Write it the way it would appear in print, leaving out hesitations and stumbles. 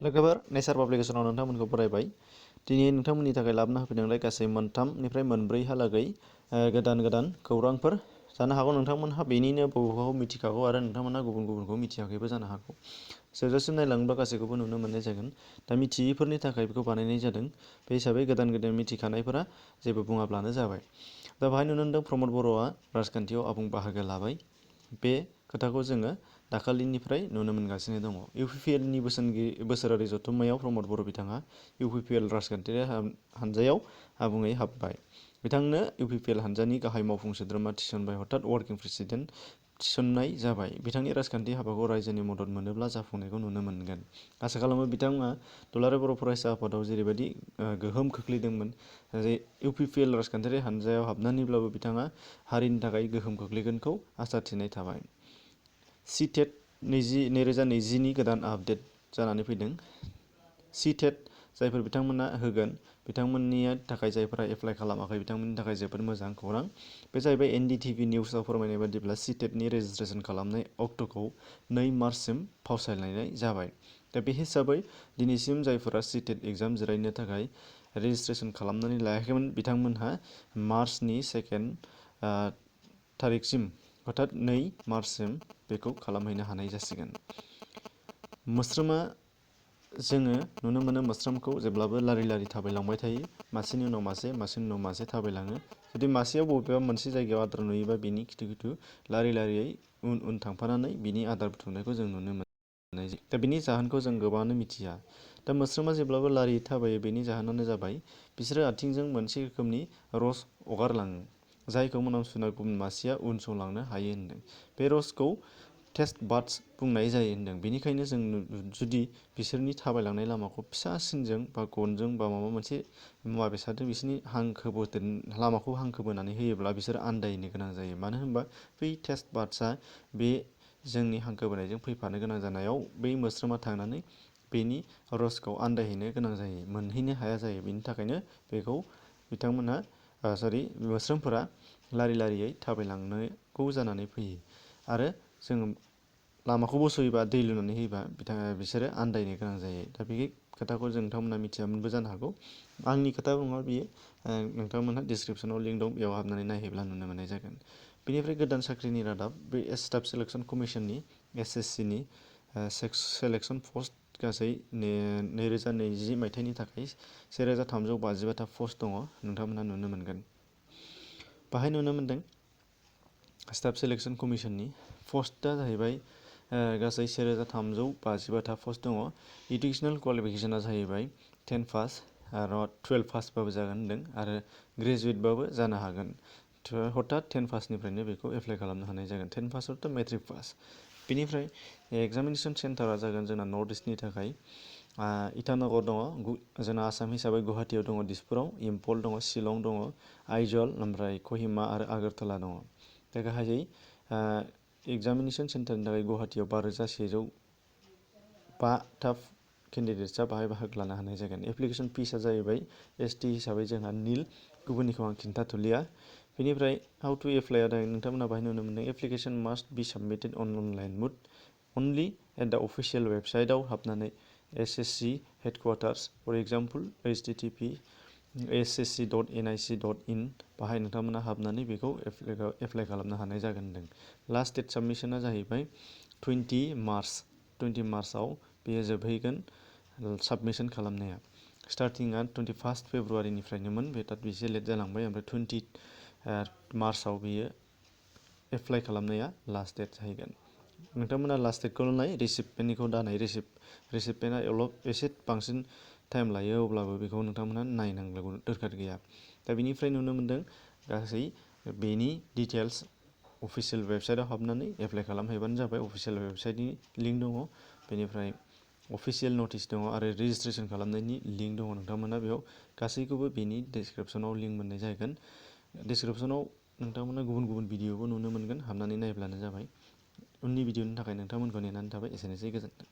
लोगोफोर नेचार पाब्लिकेसनाव नोंथांमोनखौ बरायबाय। दिनै नोंथांमोननि थाखाय लाबोना होफैदोंलाय गासै मोनथामनिफ्राय मोनब्रैहालागै गोदान गोदान खौरांफोर जानो हागौ नोंथांमोनहा बेनिनो बबेबाखौ मिथिखागौ आरो नोंथांमोनहा गुबुन गुबुनखौ मिथियाखैबो जानो हागौ। जोबजासिम नायलाङोब्ला गासैखौबो नुनो मोननाय जागोन। दा मिथियैफोरनि थाखाय बेखौ बानायनाय जादों। बे हिसाबै गोदान गोदान मिथिखानायफोरा जेबो बुङाब्लानो जाबाय। दा बाहाय नुनो मोनदों प्रमद बर'आ राजखान्थियाव आबुं बाहागो लाबाय। बे खोथाखौ जोङो दाखालिनिफ्राय नुनो मोनगासिनो दङ। इउपिपिएलनि बोसोरारि जथुम्मायाव प्रमद बर' बिथाङा इउपिपिएल राजखान्थियारि हानजायाव आबुङै हाबबाय। बिथांनो इउपिपिएल हानजानि गाहाय मावफुं सोद्रोमा थिसनबाय हथात वार्किं प्रेसिडेन्ट थिसननाय जाबाय। बिथांनि राजखान्थि हाबाखौ रायजोनि मदद मोनोब्ला जाफुंनायखौ नुनो मोनगोन। आसा खालामो बिथाङा दुलाराय बर' फरायसा आफादाव जेरैबायदि गोहोम खोख्लैदोंमोन, जे इउपिपिएल राजखान्थियारि हानजायाव हाबनानैब्लाबो बिथाङा हारिनि थाखाय गोहोम खोख्लैगोनखौ आसा थिनाय थाबाय। सिटेट 2020नि गोदान आपडेट जानानै फैदों। सिटेट जायफोर बिथांमोना होगोन, बिथांमोननि थाखाय जायफोरा एप्लाइ खालामाखै बिथांमोननि थाखाय जोबोद मोजां खौरां। बे जाहैबाय एनडिटिभि निउसआव फोरमायनाय बादिब्ला सिटेटनि रेजिस्ट्रेसन खालामनाय अक्ट'खौ 2 मार्चसिम फावसायलायनाय जाबाय। दा बे हिसाबै दिनैसिम जायफोरा सिटेट एग्जाम जिरायनो थाखाय रेजिस्ट्रेसन खालामनानै लायाखैमोन बिथांमोनहा मार्चनि 2 थारिखसिम अर्थात 2 मार्चसिम बेखौ खालामहैनो हानाय जासिगोन। मोस्रोमा जोङो नुनो मोनो मोस्रोमखौ जेब्लाबो लारि लारि थाबायलांबाय थायो। मासेनि उनाव मासे, मासेनि उनाव मासे थाबायलाङो। जुदि मासेयाव बबेबा मोनसे जायगायाव आदार नुयोबा बिनि खिथु खिथु लारि लारियै उन उन थांफानानै बिनि आदार बुथुमनायखौ जों नुनो मोननाय जायो। दा बिनि जाहोनखौ जों गोबाङानो मिथिया। दा मोस्रोमा जेब्लाबो लारि थाबायो बेनि जाहोनानो जाबाय बिसोरो आथिंजों मोनसे रोखोमनि रस हगारलाङो, जायखौ मोनामसुना गुबुन मासेया उन संलांनो हायो होनदों। बे रसखौ टेस्ट बाड्स बुंनाय जायो होनदों। बेनिखायनो जों जुदि बिसोरनि थाबायलांनाय लामाखौ फिसासिनजों बा गनजों बा माबा मोनसे मुवा बेसादजों बिसोरनि लामाखौ हांखो बोनानै होयोब्ला बिसोर आन्दायनो गोनां जायो। मानो होनबा बै टेस्ट बाड्सआ बे जोंनि हांखो बोनायजों फैफानो गोनां जानायाव बै मोस्रोमा थांनानै बेनि रसखौ आन्दायहैनो गोनां जायो, मोनहैनो हाया जायो। बेनि थाखायनो बेखौ मोस्रोमफोरा लारि लारियै थाबायलांनांगौ जानानै फैयो। आरो जोङो लामाखौ बस'योबा दै लुनानै होयोबा बिसोरो आन्दायनो गोनां जायो। दा बे खोथाखौ जों नोंथांमोना मिथियामोनबो जानो हागौ। आंनि खोथा नङा बियो, नोंथांमोनहा डिसक्रिपसनाव लिंक दं, बेयाव हाबनानै नायहैब्ला नुनो मोननाय जागोन। बेनिफ्राय गोदान साख्रिनि रादाब, बे स्टाफ सेलेक्सन कमिसननि एसएससिनि सेलेक्सन पस्ट गासै 2020 मायथाइनि थाखाय 1355टा पस्ट दङ, नोंथांमोनहा नुनो मोनगोन। बाहाय नुनो मोनदों स्टाफ सेलेक्सन कमिसननि पस्टआ जाहैबाय गासै 1355टा पस्ट दङ। इडुकेसनेल क्वालिफिकेसना जाहैबाय 10 पास आरो 12 पासबाबो जागोन होनदों आरो ग्रेजुवेटबाबो जानो हागोन। हथात 10 पासनिफ्रायनो बेखौ एप्लाइ खालामनो हानाय जागोन। 10 पास हथात मेट्रिक पास। बेनिफ्राय एग्जामिनेसन सेन्टारा जागोन जोंना नर्थ इस्टनि थाखाय इटानगर दङ, जोंना आसाम हिसाबै गुवाहाटियाव दङ, दिसपुराव, इम्फल दङ, शिलं दङ, आइजल, ओमफ्राय कहिमा आरो आगरतला दङ। दा गाहायै एग्जामिनेसन सेन्टारनि थाखाय गुवाहाटियाव 5,105टा केन्डिडेट्सआ बाहाय बाहागो लानो हानाय जागोन। एप्लिकेसन फिसआ जाहैबाय एसटि हिसाबै जोंहा निल, गुबुननिखौ आं खिन्थाथ'लिया। बेनिफ्राय हाउ टु एप्लाइ नोंथांमोना बाहाय नुनो मोनदों एप्लिकेसन मास्ट बि साबमिटेड अनलाइन मुड अनलि एट दा अफिसियेल वेबसाइटआव हाबनानै एसएससि हेडकुवार्टार्स फर एग्जाम्पल http://ssc.nic.in बाहाय नोंथांमोना हाबनानै बेखौ एप्लाइ खालामनो हानाय जागोन होनदों। लास्ट डेट साबमिसना जाहैबाय 20 मार्चआव बेयो जोबहैगोन साबमिसन खालामनाया। स्टार्टिंआ 21 फेब्रुवारिनिफ्रायनोमोन, बे दा एसे लेट जालांबाय। ओमफ्राय 20 मार्चआव बेयो एप्लाइ खालामनाया लास्ट डेट जाहैगोन। नोंथांमोना लास्ट डेटखौल' नाय, रिसिप्टमेन्टनिखौ दा नाय। रिसिप्टमेन्टआ एसे बांसिन टाइम लायो, अब्लाबो बेखौ नोंथांमोना नायनांगौ दरखार गैया। दा बेनिफ्राय नुनो मोनदों गासै बेनि डिटेल्स अफिसियेल वेबसाइटआव हाबनानै एप्लाइ खालामहैबानो जाबाय। अफिसियेल वेबसाइटनि लिंक दङ, बेनिफ्राय अफिसियेल नटिस दङ आरो रेजिस्ट्रेसन खालामनायनि लिंक दङ। नोंथांमोना बेयाव गासैखौबो बेनि डिसक्रिपसनाव लिंक मोननाय जागोन। डिसक्रिपसनाव नोंथांमोना गुबुन गुबुन भिडिअबो नुनो मोनगोन, हाबनानै नायब्लानो जाबाय। उननि भिडिअनि थाखाय नोंथांमोनखौ नेनानै थाबाय। एसेनोसै, गोजोन्थों।